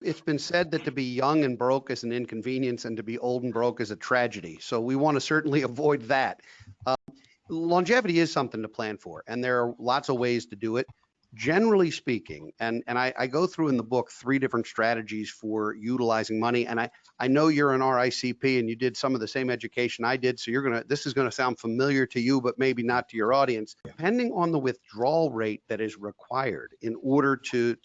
It's been said that to be young and broke is an inconvenience and to be old and broke is a tragedy. So we want to certainly avoid that. Longevity is something to plan for, and there are lots of ways to do it. Generally speaking, and I go through in the book 3 different strategies for utilizing money. And I know you're an RICP and you did some of the same education I did. So this is going to sound familiar to you, but maybe not to your audience. Depending on the withdrawal rate that is required in order to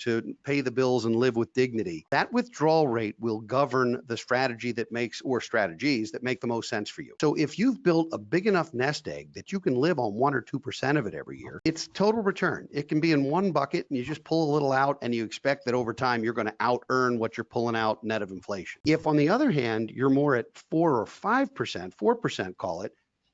pay the bills and live with dignity, that withdrawal rate will govern the strategy that makes, or strategies that make the most sense for you. So if you've built a big enough nest egg that you can live on 1 or 2% of it every year, it's total return. It can be in one bucket and you just pull a little out and you expect that over time you're going to out earn what you're pulling out net of inflation. If on the other hand, you're more at 4 or 5%, 4% call it,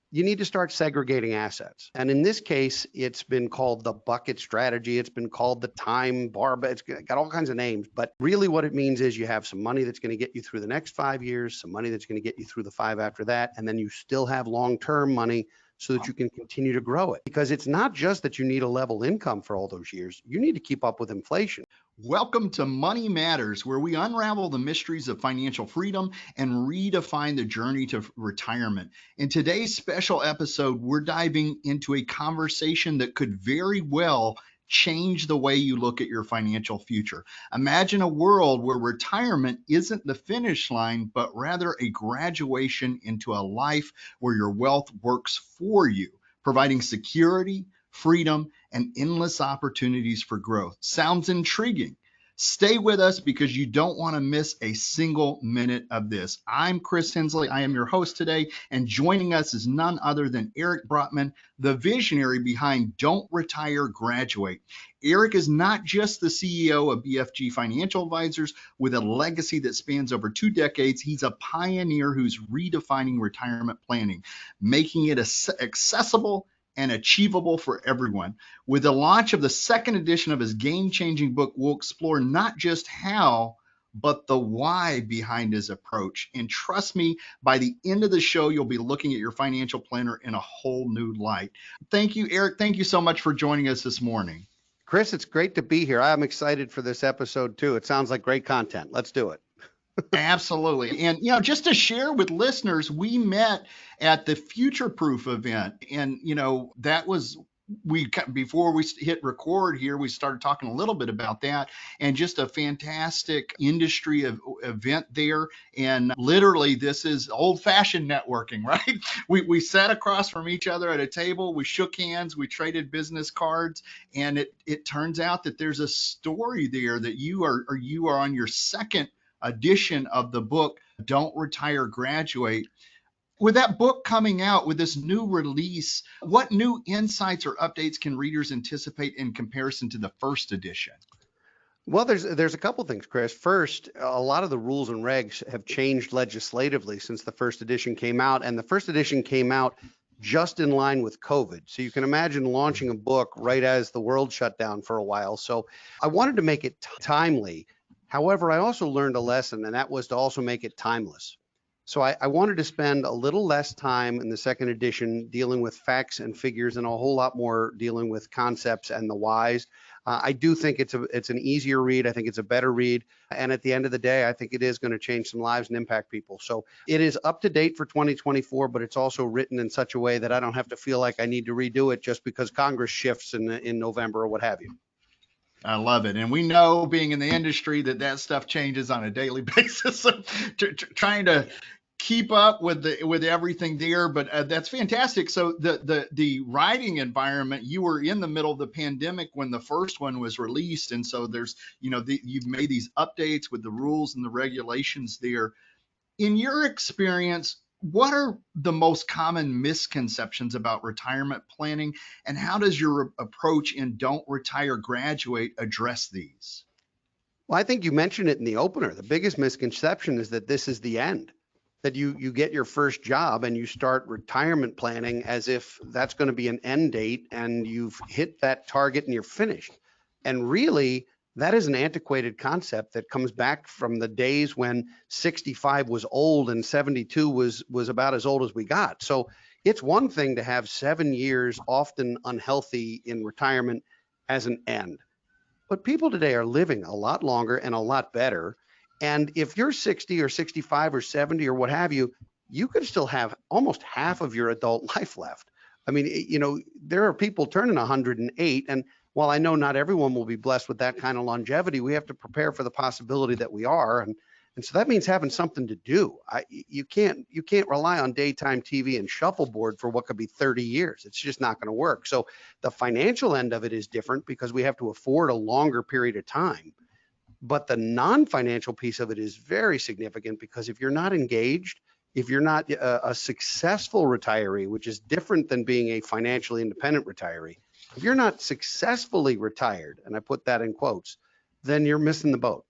you need to start segregating assets. And in this case, it's been called the bucket strategy. It's been called the time barbell. It's got all kinds of names, but really what it means is you have some money that's going to get you through the next 5 years, some money that's going to get you through the 5 after that, and then you still have long-term money so that you can continue to grow it. Because it's not just that you need a level income for all those years, you need to keep up with inflation. Welcome to Money Matters, where we unravel the mysteries of financial freedom and redefine the journey to retirement. In today's special episode, we're diving into a conversation that could very well change the way you look at your financial future. Imagine a world where retirement isn't the finish line, but rather a graduation into a life where your wealth works for you, providing security, freedom, and endless opportunities for growth. Sounds intriguing. Stay with us because you don't want to miss a single minute of this. I'm Chris Hensley. I am your host today, and joining us is none other than Eric Brotman, the visionary behind Don't Retire, Graduate. Eric is not just the CEO of BFG Financial Advisors with a legacy that spans over 2 decades. He's a pioneer who's redefining retirement planning, making it accessible and achievable for everyone. With the launch of the 2nd edition of his game-changing book, we'll explore not just how, but the why behind his approach. And trust me, by the end of the show, you'll be looking at your financial planner in a whole new light. Thank you, Eric. Thank you so much for joining us this morning. Chris, it's great to be here. I'm excited for this episode too. It sounds like great content. Let's do it. Absolutely. And, just to share with listeners, we met at the Future Proof event. And, that was, before we hit record here, we started talking a little bit about that and just a fantastic industry event there. And literally, this is old fashioned networking, right? We sat across from each other at a table, we shook hands, we traded business cards. And it turns out that there's a story there that you are on your 2nd edition of the book, Don't Retire, Graduate. With that book coming out, with this new release, what new insights or updates can readers anticipate in comparison to the 1st edition? Well, there's a couple things, Chris. First, a lot of the rules and regs have changed legislatively since the 1st edition came out, and the 1st edition came out just in line with COVID. So you can imagine launching a book right as the world shut down for a while. So I wanted to make it timely. However, I also learned a lesson, and that was to also make it timeless. So I wanted to spend a little less time in the 2nd edition dealing with facts and figures and a whole lot more dealing with concepts and the whys. I do think it's an easier read. I think it's a better read. And at the end of the day, I think it is going to change some lives and impact people. So it is up to date for 2024, but it's also written in such a way that I don't have to feel like I need to redo it just because Congress shifts in November or what have you. I love it. And we know, being in the industry, that stuff changes on a daily basis. So trying to keep up with everything there, but that's fantastic. So the writing environment, you were in the middle of the pandemic when the first one was released. And so there's, you've made these updates with the rules and the regulations there. In your experience, what are the most common misconceptions about retirement planning, and how does your approach in Don't Retire, Graduate address these? Well, I think you mentioned it in the opener. The biggest misconception is that this is the end, that you get your first job and you start retirement planning as if that's going to be an end date and you've hit that target and you're finished. And really, that is an antiquated concept that comes back from the days when 65 was old and 72 was about as old as we got. So it's one thing to have 7 years, often unhealthy, in retirement as an end. But people today are living a lot longer and a lot better. And if you're 60 or 65 or 70 or what have you, you could still have almost half of your adult life left. I mean, there are people turning 108. And while I know not everyone will be blessed with that kind of longevity, we have to prepare for the possibility that we are. And so that means having something to do. You can't rely on daytime TV and shuffleboard for what could be 30 years. It's just not going to work. So the financial end of it is different because we have to afford a longer period of time. But the non-financial piece of it is very significant because if you're not engaged, if you're not a successful retiree, which is different than being a financially independent retiree, if you're not successfully retired, and I put that in quotes, then you're missing the boat.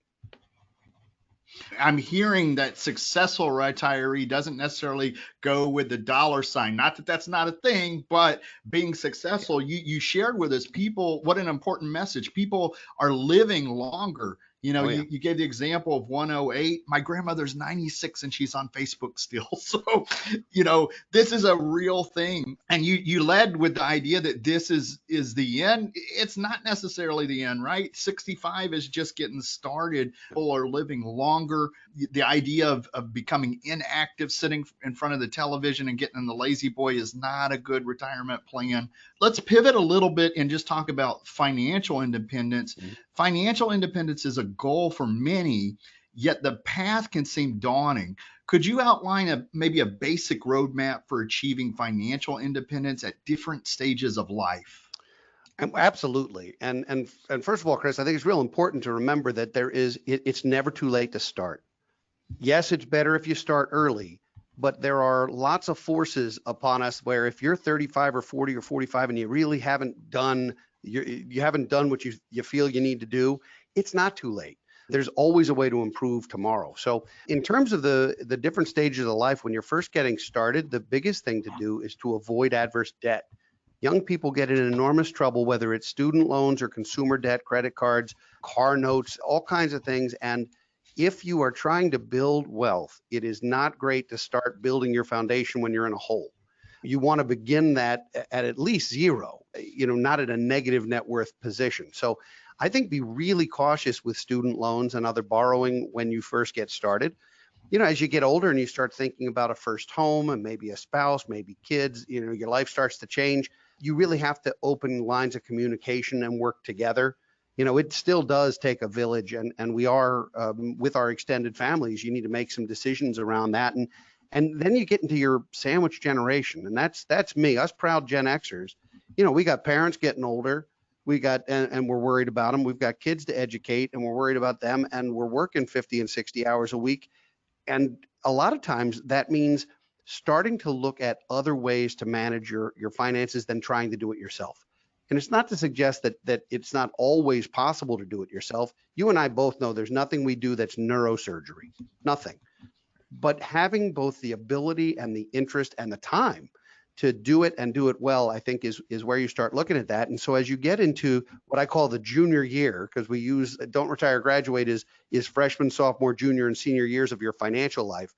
I'm hearing that successful retiree doesn't necessarily go with the dollar sign. Not that that's not a thing, but being successful, you shared with us people, what an important message. People are living longer. Oh, yeah. You gave the example of 108. My grandmother's 96 and she's on Facebook still. So, this is a real thing. And you led with the idea that this is the end. It's not necessarily the end, right? 65 is just getting started. People are living longer. The idea of becoming inactive, sitting in front of the television and getting in the lazy boy is not a good retirement plan. Let's pivot a little bit and just talk about financial independence. Mm-hmm. Financial independence is a goal for many, yet the path can seem daunting. Could you outline maybe a basic roadmap for achieving financial independence at different stages of life? Absolutely. And first of all, Chris, I think it's real important to remember that it's never too late to start. Yes, it's better if you start early, but there are lots of forces upon us where if you're 35 or 40 or 45 and you really haven't done what you feel you need to do, it's not too late. There's always a way to improve tomorrow. So in terms of the different stages of life, when you're first getting started, the biggest thing to do is to avoid adverse debt. Young people get in enormous trouble, whether it's student loans or consumer debt, credit cards, car notes, all kinds of things. And if you are trying to build wealth, it is not great to start building your foundation when you're in a hole. You want to begin that at least zero, not at a negative net worth position. So I think be really cautious with student loans and other borrowing when you first get started. As you get older and you start thinking about a first home and maybe a spouse, maybe kids, your life starts to change. You really have to open lines of communication and work together. It still does take a village, and we are with our extended families. You need to make some decisions around that, and then you get into your sandwich generation, and that's me, us proud Gen Xers. We got parents getting older, and we're worried about them. We've got kids to educate, and we're worried about them, and we're working 50 and 60 hours a week, and a lot of times that means starting to look at other ways to manage your finances than trying to do it yourself. And it's not to suggest that it's not always possible to do it yourself. You and I both know there's nothing we do that's neurosurgery, nothing. But having both the ability and the interest and the time to do it and do it well, I think is where you start looking at that. And so as you get into what I call the junior year, because we use Don't Retire, Graduate is freshman, sophomore, junior, and senior years of your financial life.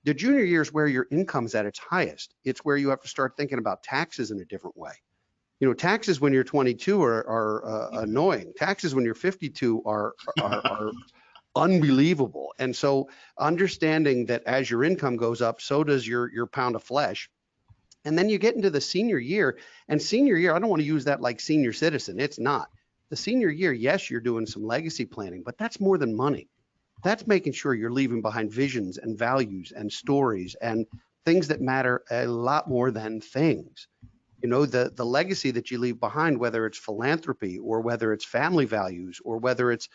The junior year is where your income's at its highest. It's where you have to start thinking about taxes in a different way. Taxes when you're 22 are annoying. Taxes when you're 52 are unbelievable. And so understanding that as your income goes up, so does your pound of flesh. And then you get into the senior year, and senior year, I don't want to use that like senior citizen. It's not. The senior year, yes, you're doing some legacy planning, but that's more than money. That's making sure you're leaving behind visions and values and stories and things that matter a lot more than things. The legacy that you leave behind, whether it's philanthropy or whether it's family values or whether it's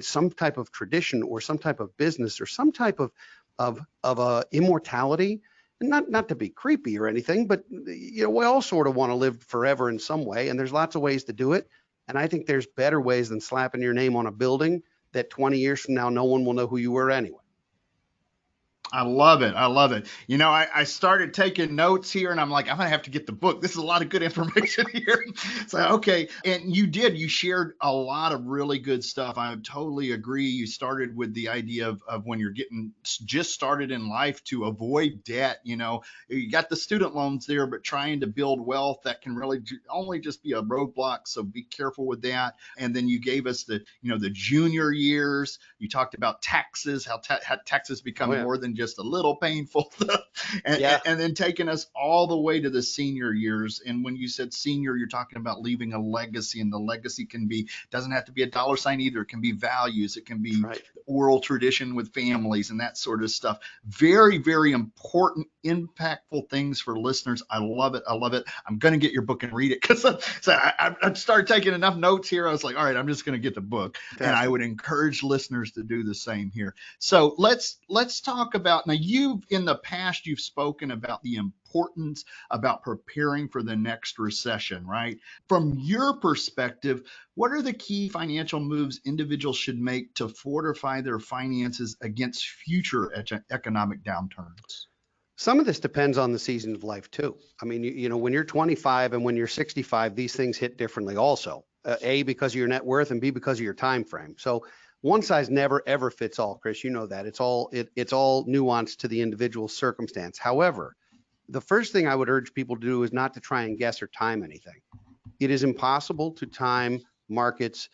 some type of tradition or some type of business or some type of immortality. And not to be creepy or anything, but we all sort of want to live forever in some way, and there's lots of ways to do it. And I think there's better ways than slapping your name on a building that 20 years from now no one will know who you were anyway. I love it. I love it. You know, I started taking notes here and I'm like, I'm going to have to get the book. This is a lot of good information here. So, okay. And you shared a lot of really good stuff. I totally agree. You started with the idea of when you're getting just started in life to avoid debt. You know, you got the student loans there, but trying to build wealth that can really only just be a roadblock. So be careful with that. And then you gave us the junior years. You talked about taxes, how taxes become more than just a little painful, and then taking us all the way to the senior years. And when you said senior, you're talking about leaving a legacy, and the legacy doesn't have to be a dollar sign either. It can be values. It can be oral tradition with families and that sort of stuff. Very, very important, impactful things for listeners. I love it. I love it. I'm going to get your book and read it because I started taking enough notes here. I was like, all right, I'm just going to get the book. Fantastic. And I would encourage listeners to do the same here. So let's talk about, now in the past, you've spoken about the importance about preparing for the next recession, right? From your perspective, what are the key financial moves individuals should make to fortify their finances against future economic downturns? Some of this depends on the season of life too. I mean, you know, when you're 25 and when you're 65, these things hit differently also. A, because of your net worth, and B, because of your time frame. So one size never ever fits all, Chris. You know that. It's all nuanced to the individual circumstance. However, the first thing I would urge people to do is not to try and guess or time anything. It is impossible to time markets.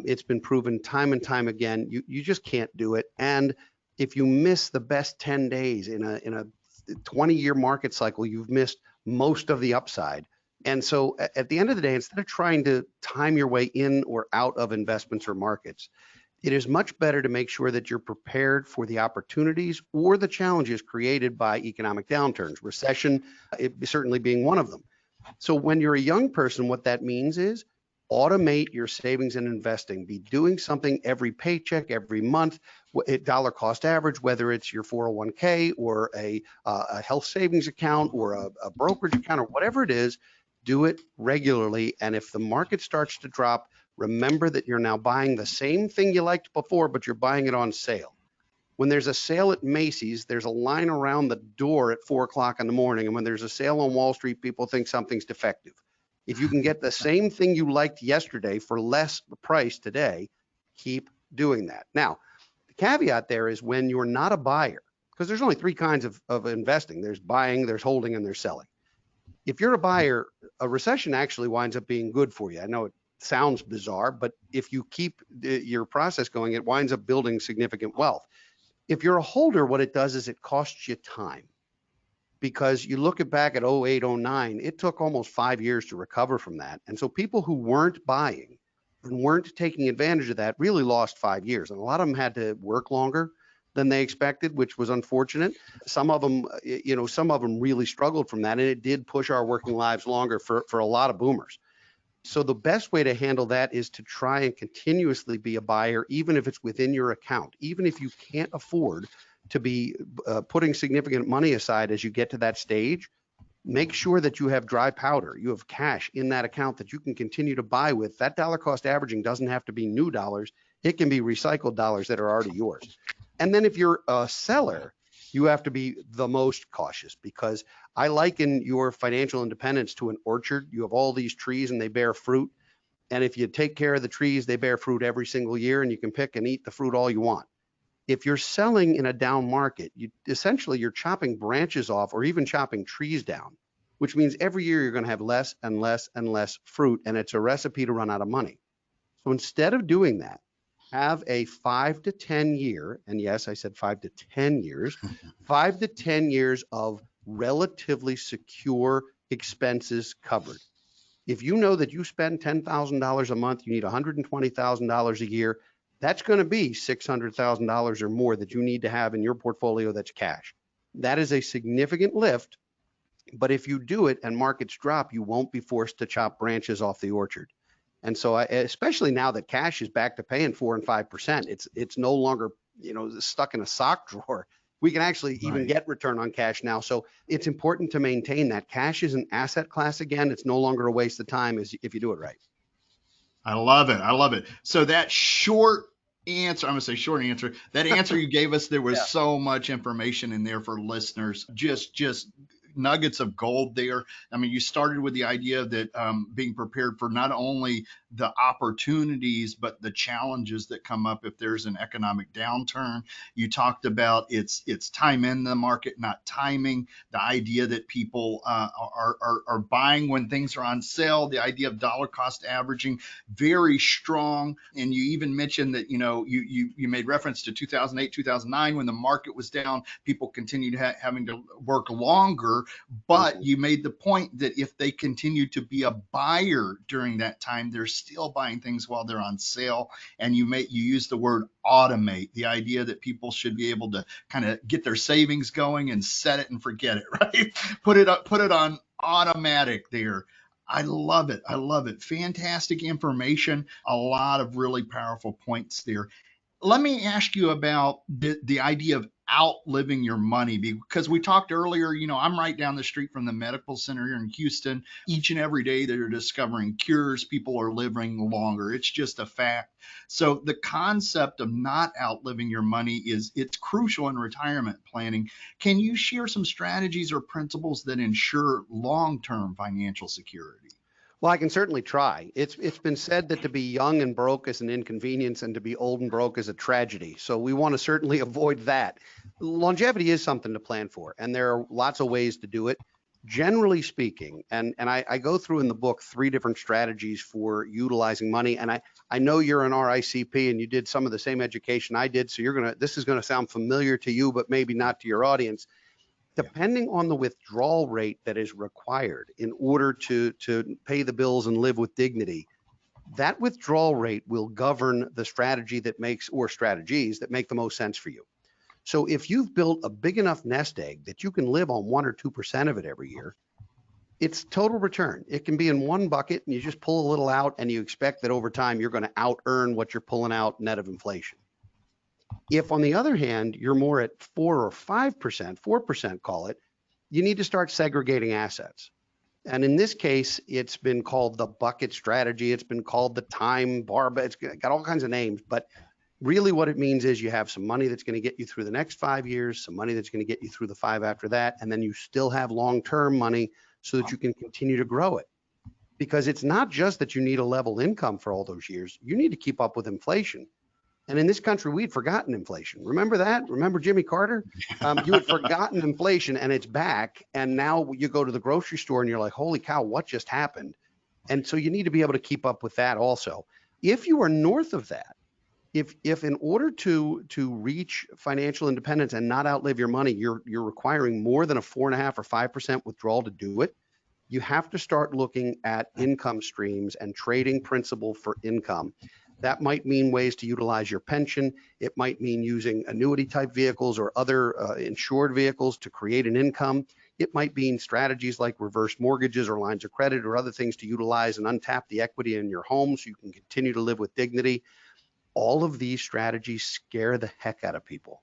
It's been proven time and time again. You just can't do it. And if you miss the best 10 days in a 20-year market cycle, you've missed most of the upside. And so at the end of the day, instead of trying to time your way in or out of investments or markets, it is much better to make sure that you're prepared for the opportunities or the challenges created by economic downturns, recession, certainly being one of them. So when you're a young person, what that means is automate your savings and investing. Be doing something every paycheck, every month, dollar cost average, whether it's your 401k or a health savings account or a brokerage account or whatever it is. Do it regularly. And if the market starts to drop, remember that you're now buying the same thing you liked before, but you're buying it on sale. When there's a sale at Macy's, there's a line around the door at 4 o'clock in the morning. And when there's a sale on Wall Street, people think something's defective. If you can get the same thing you liked yesterday for less price today, keep doing that. Now, the caveat there is when you're not a buyer, because there's only three kinds of investing. There's buying, there's holding, and there's selling. If you're a buyer, a recession actually winds up being good for you. I know it sounds bizarre, but if you keep your process going, it winds up building significant wealth. If you're a holder, what it does is it costs you time. Because you look back at 08, 09, it took almost 5 years to recover from that. And so people who weren't buying and weren't taking advantage of that really lost 5 years. And a lot of them had to work longer than they expected, which was unfortunate. Some of them, some of them really struggled from that. And it did push our working lives longer for a lot of boomers. So the best way to handle that is to try and continuously be a buyer, even if it's within your account, even if you can't afford to be putting significant money aside as you get to that stage. Make sure that you have dry powder, you have cash in that account that you can continue to buy with. That dollar cost averaging doesn't have to be new dollars. It can be recycled dollars that are already yours. And then if you're a seller, you have to be the most cautious, because I liken your financial independence to an orchard. You have all these trees and they bear fruit. And if you take care of the trees, they bear fruit every single year, and you can pick and eat the fruit all you want. If you're selling in a down market, you're chopping branches off or even chopping trees down, which means every year you're going to have less and less and less fruit, and it's a recipe to run out of money. So instead of doing that, have a 5 to 10 year, and yes, I said 5 to 10 years, 5 to 10 years of relatively secure expenses covered. If you know that you spend $10,000 a month, you need $120,000 a year, that's going to be $600,000 or more that you need to have in your portfolio that's cash. That is a significant lift, but if you do it and markets drop, you won't be forced to chop branches off the orchard. And so, especially now that cash is back to paying 4 and 5%, it's no longer stuck in a sock drawer. We can actually even get return on cash now. So it's important to maintain that. Cash is an asset class again. It's no longer a waste of time if you do it right. I love it. I love it. So that short answer, I'm going to say short answer, that answer you gave us, there was Yeah. so much information in there for listeners, just nuggets of gold there. I mean, you started with the idea that being prepared for not only the opportunities, but the challenges that come up if there's an economic downturn. You talked about it's time in the market, not timing. The idea that people are buying when things are on sale. The idea of dollar cost averaging, very strong. And you even mentioned that you made reference to 2008, 2009 when the market was down. People continued having to work longer, but you made the point that if they continue to be a buyer during that time, they're still buying things while they're on sale. And you use the word automate, the idea that people should be able to kind of get their savings going and set it and forget it, right? Put it on automatic there. I love it. I love it. Fantastic information. A lot of really powerful points there. Let me ask you about the idea of outliving your money, because we talked earlier, I'm right down the street from the medical center here in Houston. Each and every day they're discovering cures. People are living longer. It's just a fact. So the concept of not outliving your money it's crucial in retirement planning. Can you share some strategies or principles that ensure long-term financial security? Well, I can certainly try. It's been said that to be young and broke is an inconvenience and to be old and broke is a tragedy. So we want to certainly avoid that. Longevity is something to plan for, and there are lots of ways to do it. Generally speaking, and I go through in the book 3 different strategies for utilizing money. And I know you're an RICP and you did some of the same education I did. So this is gonna sound familiar to you, but maybe not to your audience. Depending on the withdrawal rate that is required in order to pay the bills and live with dignity, that withdrawal rate will govern the strategy that makes, or strategies that make the most sense for you. So if you've built a big enough nest egg that you can live on 1 or 2% of it every year, it's total return. It can be in one bucket and you just pull a little out and you expect that over time you're going to out earn what you're pulling out net of inflation. If, on the other hand, you're more at 4 or 5%, 4%, call it, you need to start segregating assets. And in this case, it's been called the bucket strategy. It's been called the time barbell. It's got all kinds of names, but really what it means is you have some money that's going to get you through the next 5 years, some money that's going to get you through the 5 after that, and then you still have long-term money so that you can continue to grow it. Because it's not just that you need a level income for all those years. You need to keep up with inflation. And in this country, we'd forgotten inflation. Remember that? Remember Jimmy Carter? You had forgotten inflation and it's back. And now you go to the grocery store and you're like, holy cow, what just happened? And so you need to be able to keep up with that also. If you are north of that, if in order to reach financial independence and not outlive your money, you're requiring more than a 4.5 or 5% withdrawal to do it, you have to start looking at income streams and trading principal for income. That might mean ways to utilize your pension. It might mean using annuity type vehicles or other insured vehicles to create an income. It might mean strategies like reverse mortgages or lines of credit or other things to utilize and untap the equity in your home so you can continue to live with dignity. All of these strategies scare the heck out of people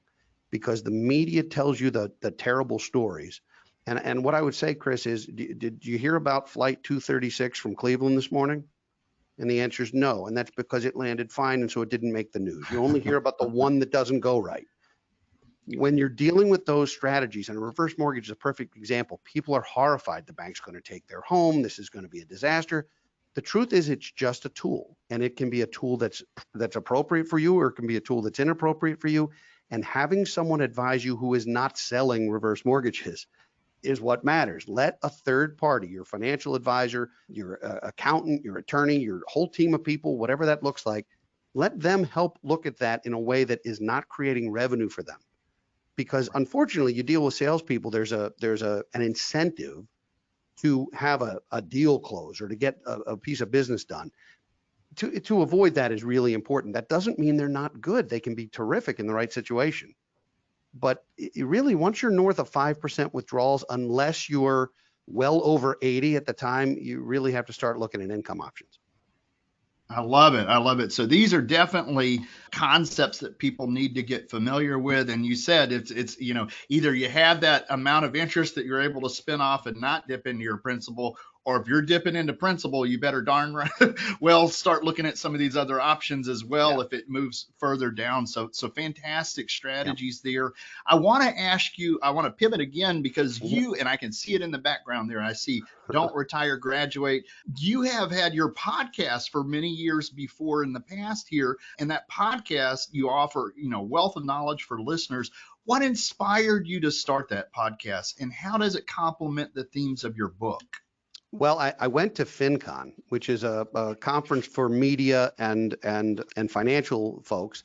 because the media tells you the terrible stories. And what I would say, Chris, is did you hear about Flight 236 from Cleveland this morning? And the answer is no. And that's because it landed fine. And so it didn't make the news. You only hear about the one that doesn't go right. When you're dealing with those strategies, and a reverse mortgage is a perfect example, people are horrified. The bank's going to take their home. This is going to be a disaster. The truth is it's just a tool, and it can be a tool that's appropriate for you, or it can be a tool that's inappropriate for you. And having someone advise you who is not selling reverse mortgages is what matters. Let a third party, your financial advisor, your accountant, your attorney, your whole team of people, whatever that looks like, let them help look at that in a way that is not creating revenue for them. Because unfortunately, you deal with salespeople, there's an incentive to have a deal close or to get a piece of business done. To avoid that is really important. That doesn't mean they're not good. They can be terrific in the right situation. But really, once you're north of 5% withdrawals, unless you're well over 80 at the time, you really have to start looking at income options. I love it. I love it. So these are definitely concepts that people need to get familiar with. And you said it's either you have that amount of interest that you're able to spin off and not dip into your principal, or if you're dipping into principal, you better darn right well start looking at some of these other options as well if it moves further down. So fantastic strategies there. I want to ask you, I want to pivot again because you, and I can see it in the background there, I see Don't Retire, Graduate. You have had your podcast for many years before in the past here, and that podcast you offer, wealth of knowledge for listeners. What inspired you to start that podcast, and how does it complement the themes of your book? Well, I went to FinCon, which is a conference for media and financial folks,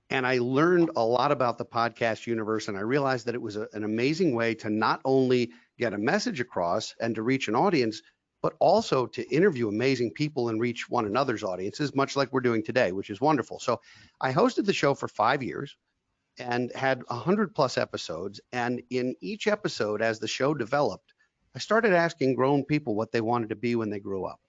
and I learned a lot about the podcast universe. And I realized that it was an amazing way to not only get a message across and to reach an audience, but also to interview amazing people and reach one another's audiences, much like we're doing today, which is wonderful. So I hosted the show for 5 years and had 100+ episodes. And in each episode, as the show developed, I started asking grown people what they wanted to be when they grew up.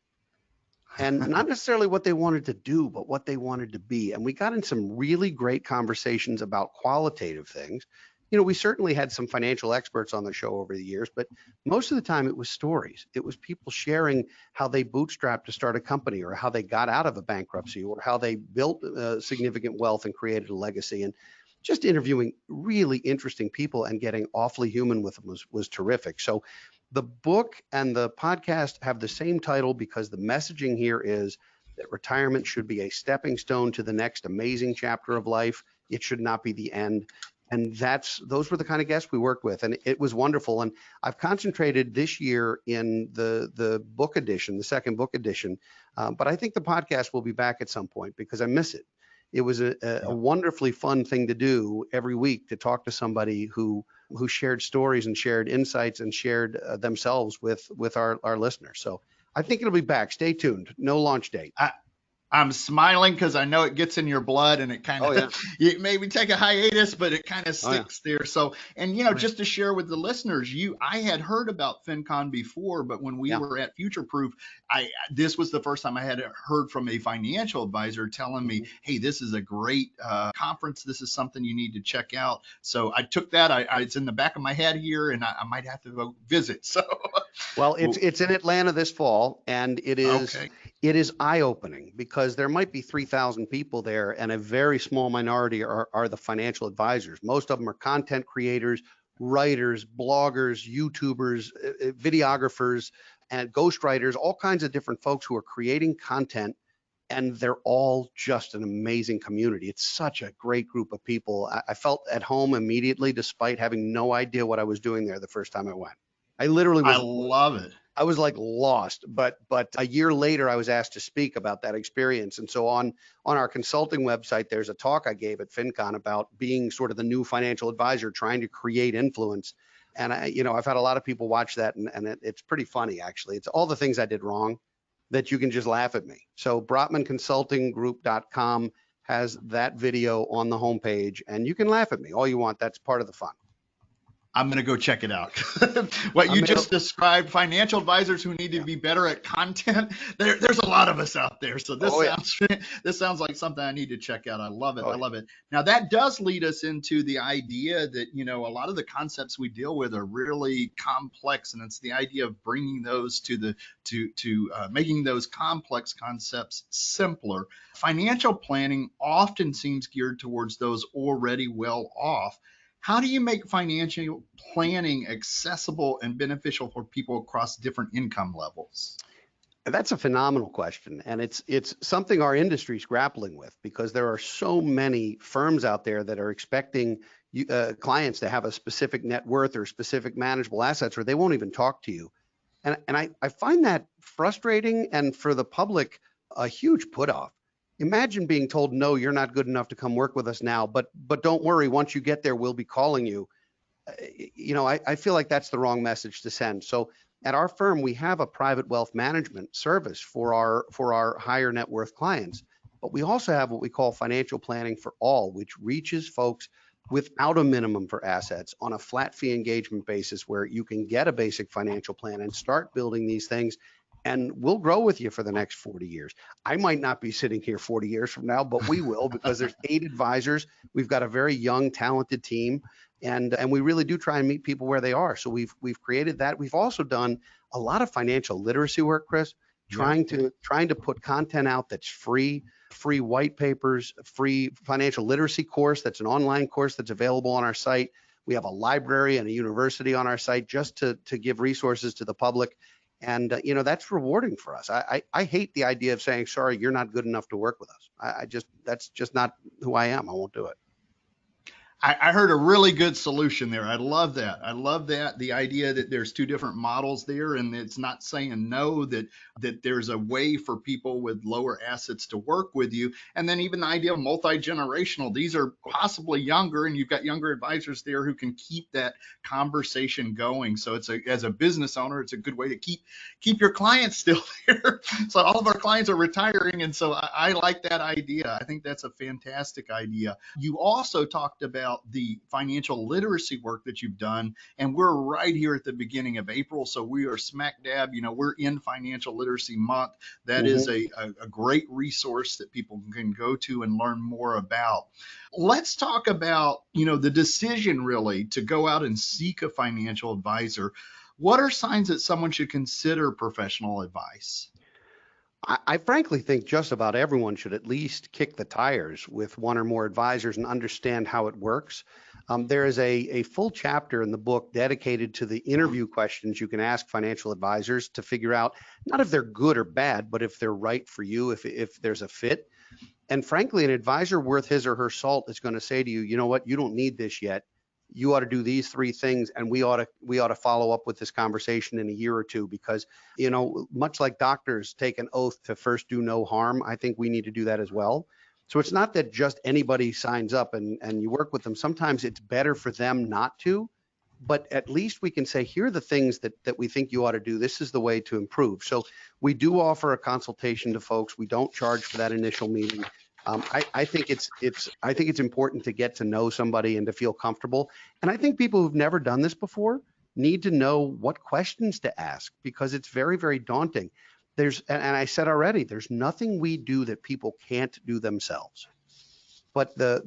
And not necessarily what they wanted to do, but what they wanted to be. And we got in some really great conversations about qualitative things. We certainly had some financial experts on the show over the years, but most of the time it was stories. It was people sharing how they bootstrapped to start a company, or how they got out of a bankruptcy, or how they built significant wealth and created a legacy. And just interviewing really interesting people and getting awfully human with them was terrific. So the book and the podcast have the same title because the messaging here is that retirement should be a stepping stone to the next amazing chapter of life. It should not be the end. And those were the kind of guests we worked with, and it was wonderful. And I've concentrated this year in the book edition, the second book edition, but I think the podcast will be back at some point because I miss it. It was a wonderfully fun thing to do every week, to talk to somebody who shared stories and shared insights and shared themselves with our listeners. So I think it'll be back. Stay tuned. No launch date. I'm smiling because I know it gets in your blood, and it kind of you maybe take a hiatus, but it kind of sticks there. So, and just to share with the listeners, I had heard about FinCon before, but when we were at Future Proof, this was the first time I had heard from a financial advisor telling me, hey, this is a great conference. This is something you need to check out. So I took that. It's in the back of my head here, and I might have to go visit. So, well, it's in Atlanta this fall, and it is it is eye-opening because there might be 3,000 people there, and a very small minority are the financial advisors. Most of them are content creators, writers, bloggers, YouTubers, videographers, and ghostwriters, all kinds of different folks who are creating content, and they're all just an amazing community. It's such a great group of people. I felt at home immediately, despite having no idea what I was doing there the first time I went. I love it. I was like lost, but a year later, I was asked to speak about that experience. And so on our consulting website, there's a talk I gave at FinCon about being sort of the new financial advisor, trying to create influence. And I've had a lot of people watch that, and it's pretty funny, actually. It's all the things I did wrong that you can just laugh at me. So BrotmanConsultingGroup.com has that video on the homepage, and you can laugh at me all you want. That's part of the fun. I'm going to go check it out. What you just described, financial advisors who need to be better at content. There's a lot of us out there. So this sounds like something I need to check out. I love it. I love it. Now that does lead us into the idea that, a lot of the concepts we deal with are really complex, and it's the idea of bringing those to making those complex concepts simpler. Financial planning often seems geared towards those already well off. How do you make financial planning accessible and beneficial for people across different income levels? That's a phenomenal question. And it's something our industry is grappling with, because there are so many firms out there that are expecting clients to have a specific net worth or specific manageable assets, or they won't even talk to you. And I find that frustrating, and for the public, a huge put off. Imagine being told, no, you're not good enough to come work with us now, but don't worry, once you get there, we'll be calling you. I feel like that's the wrong message to send. So at our firm, we have a private wealth management service for our higher net worth clients, but we also have what we call financial planning for all, which reaches folks without a minimum for assets on a flat fee engagement basis, where you can get a basic financial plan and start building these things. And we'll grow with you for the next 40 years. I might not be sitting here 40 years from now, but we will, because there's 8 advisors. We've got a very young, talented team, and we really do try and meet people where they are. So we've created that. We've also done a lot of financial literacy work, Chris, trying to put content out that's free white papers, free financial literacy course that's an online course that's available on our site. We have a library and a university on our site just to give resources to the public. And, that's rewarding for us. I hate the idea of saying, sorry, you're not good enough to work with us. That's just not who I am. I won't do it. I heard a really good solution there. I love that. I love that. The idea that there's two different models there, and it's not saying no, that there's a way for people with lower assets to work with you. And then even the idea of multi-generational, these are possibly younger, and you've got younger advisors there who can keep that conversation going. So as a business owner, it's a good way to keep your clients still there. So all of our clients are retiring. And so I like that idea. I think that's a fantastic idea. You also talked about the financial literacy work that you've done, and we're right here at the beginning of April, so we are smack dab, we're in Financial Literacy Month. That is a great resource that people can go to and learn more about. Let's talk about the decision really to go out and seek a financial advisor. What are signs that someone should consider professional advice? I frankly think just about everyone should at least kick the tires with one or more advisors and understand how it works. There is a full chapter in the book dedicated to the interview questions you can ask financial advisors to figure out not if they're good or bad, but if they're right for you, if there's a fit. And frankly, an advisor worth his or her salt is going to say to you, you know what, you don't need this yet. You ought to do these three things, and we ought to follow up with this conversation in a year or two, because much like doctors take an oath to first do no harm, I think we need to do that as well. So it's not that just anybody signs up and you work with them. Sometimes it's better for them not to, but at least we can say, here are the things that we think you ought to do. This is the way to improve. So we do offer a consultation to folks. We don't charge for that initial meeting. I think it's important to get to know somebody and to feel comfortable. And I think people who've never done this before need to know what questions to ask, because it's very, very daunting. And I said already, there's nothing we do that people can't do themselves. But the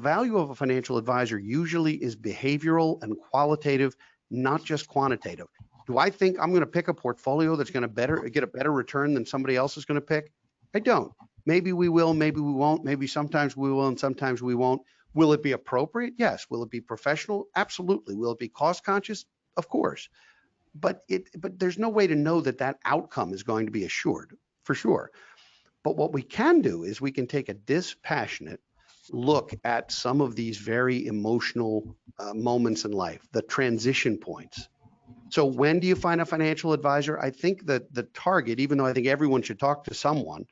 value of a financial advisor usually is behavioral and qualitative, not just quantitative. Do I think I'm going to pick a portfolio that's going to get a better return than somebody else is going to pick? I don't. Maybe we will, maybe we won't. Maybe sometimes we will and sometimes we won't. Will it be appropriate? Yes. Will it be professional? Absolutely. Will it be cost conscious? Of course. But there's no way to know that outcome is going to be assured, for sure. But what we can do is we can take a dispassionate look at some of these very emotional moments in life, the transition points. So when do you find a financial advisor? I think that the target, even though I think everyone should talk to someone,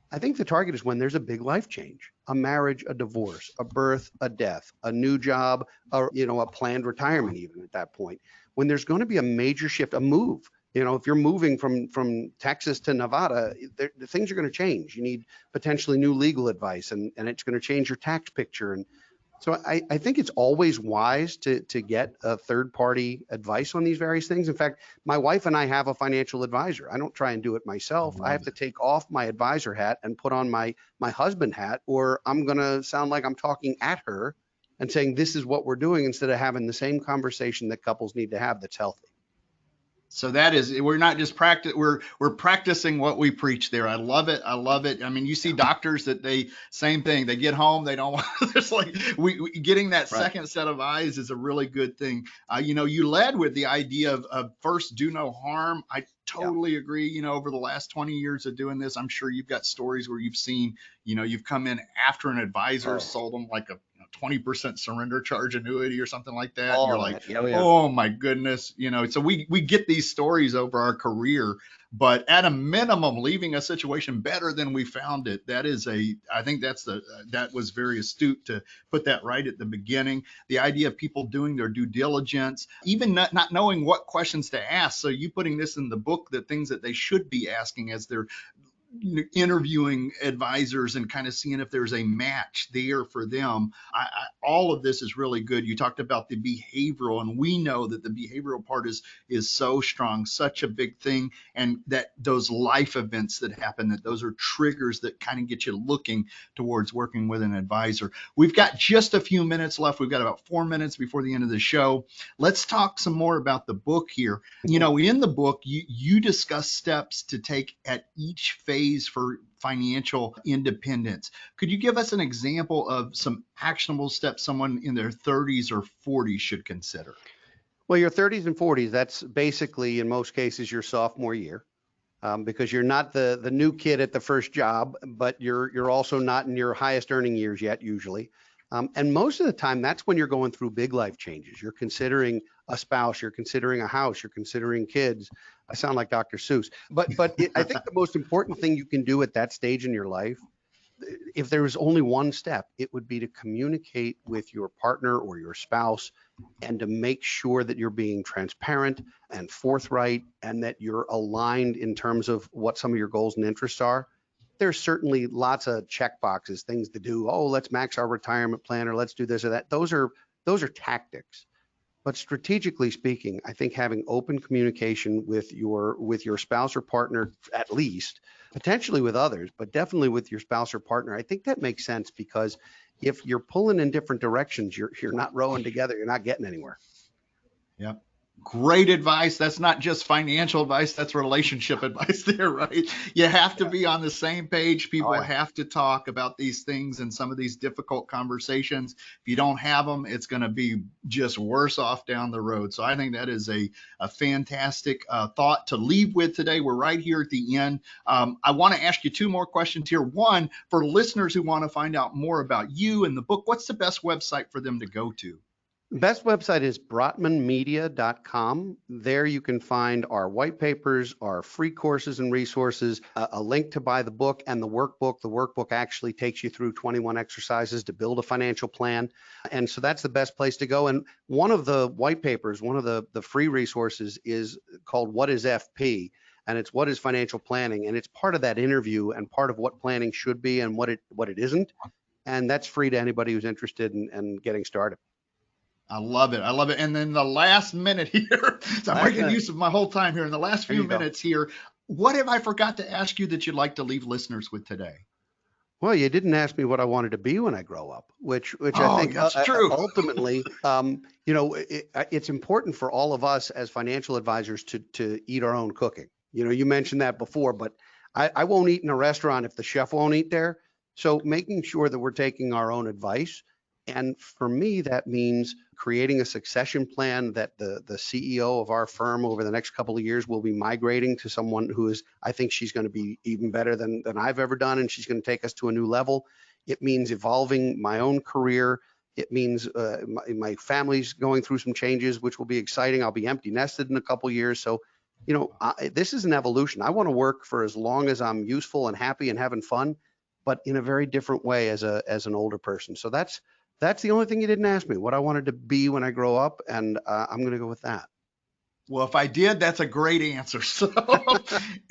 I think the target is when there's a big life change, a marriage, a divorce, a birth, a death, a new job, or a planned retirement, even at that point, when there's going to be a major shift, a move. If you're moving from Texas to Nevada, the things are going to change. You need potentially new legal advice, and it's going to change your tax picture. And so I think it's always wise to get a third-party advice on these various things. In fact, my wife and I have a financial advisor. I don't try and do it myself. I have to take off my advisor hat and put on my husband hat, or I'm going to sound like I'm talking at her and saying this is what we're doing, instead of having the same conversation that couples need to have that's healthy. So we're not just we're practicing what we preach there. I love it. I love it. I mean, you see doctors that same thing. They get home, they don't want, it's like we getting that second set of eyes is a really good thing. You led with the idea of first do no harm. I totally agree. Over the last 20 years of doing this, I'm sure you've got stories where you've seen, you've come in after an advisor sold them like a 20% surrender charge annuity or something like that. You're like, oh my goodness. So we get these stories over our career, but at a minimum, leaving a situation better than we found it. I think that was very astute to put that right at the beginning. The idea of people doing their due diligence, even not knowing what questions to ask. So you putting this in the book, the things that they should be asking as they're interviewing advisors and kind of seeing if there's a match there for them. All of this is really good. You talked about the behavioral, and we know that the behavioral part is so strong, such a big thing, and that those life events that happen, that those are triggers that kind of get you looking towards working with an advisor. We've got just a few minutes left. We've got about 4 minutes before the end of the show. Let's talk some more about the book here. You know, in the book, you discuss steps to take at each phase for financial independence. Could you give us an example of some actionable steps someone in their 30s or 40s should consider? Well, your 30s and 40s, that's basically in most cases your sophomore year, because you're not the new kid at the first job, but you're also not in your highest earning years yet usually. And most of the time, that's when you're going through big life changes. You're considering a spouse, you're considering a house, you're considering kids. I sound like Dr. Seuss, but I think the most important thing you can do at that stage in your life, if there was only one step, it would be to communicate with your partner or your spouse and to make sure that you're being transparent and forthright and that you're aligned in terms of what some of your goals and interests are. There's certainly lots of check boxes, things to do. Oh, let's max our retirement plan, or let's do this or that. Those are tactics. But strategically speaking, I think having open communication with your spouse or partner, at least, potentially with others, but definitely with your spouse or partner, I think that makes sense, because if you're pulling in different directions, you're not rowing together, you're not getting anywhere. Yep. Great advice. That's not just financial advice, that's relationship advice there, right? You have to be on the same page. People have to talk about these things and some of these difficult conversations. If you don't have them, it's going to be just worse off down the road. So I think that is a fantastic thought to leave with today. We're right here at the end. I want to ask you two more questions here. One, for listeners who want to find out more about you and the book, what's the best website for them to go to? Best website is brotmanmedia.com. There you can find our white papers, our free courses and resources, a link to buy the book and the workbook. The workbook actually takes you through 21 exercises to build a financial plan. And so that's the best place to go. And one of the white papers, one of the free resources is called What is FP? And it's what is financial planning? And it's part of that interview and part of what planning should be and what it isn't. And that's free to anybody who's interested in getting started. I love it. I love it. And then the last minute here, so I'm making use of my whole time here. In the last few minutes here, what have I forgot to ask you that you'd like to leave listeners with today? Well, you didn't ask me what I wanted to be when I grow up, which I think that's true. Ultimately, it's important for all of us as financial advisors to eat our own cooking. You mentioned that before, but I won't eat in a restaurant if the chef won't eat there. So making sure that we're taking our own advice. And for me, that means creating a succession plan that the CEO of our firm over the next couple of years will be migrating to someone who is, I think she's going to be even better than I've ever done, and she's going to take us to a new level. It means evolving my own career. It means my family's going through some changes, which will be exciting. I'll be empty nested in a couple of years. So, this is an evolution. I want to work for as long as I'm useful and happy and having fun, but in a very different way as an older person. So that's the only thing you didn't ask me, what I wanted to be when I grow up, and I'm going to go with that. Well, if I did, that's a great answer. So,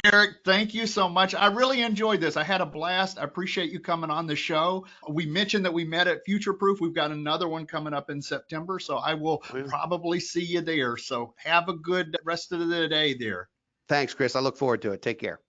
Eric, thank you so much. I really enjoyed this. I had a blast. I appreciate you coming on the show. We mentioned that we met at Future Proof. We've got another one coming up in September, so I will probably see you there. So have a good rest of the day there. Thanks, Chris. I look forward to it. Take care.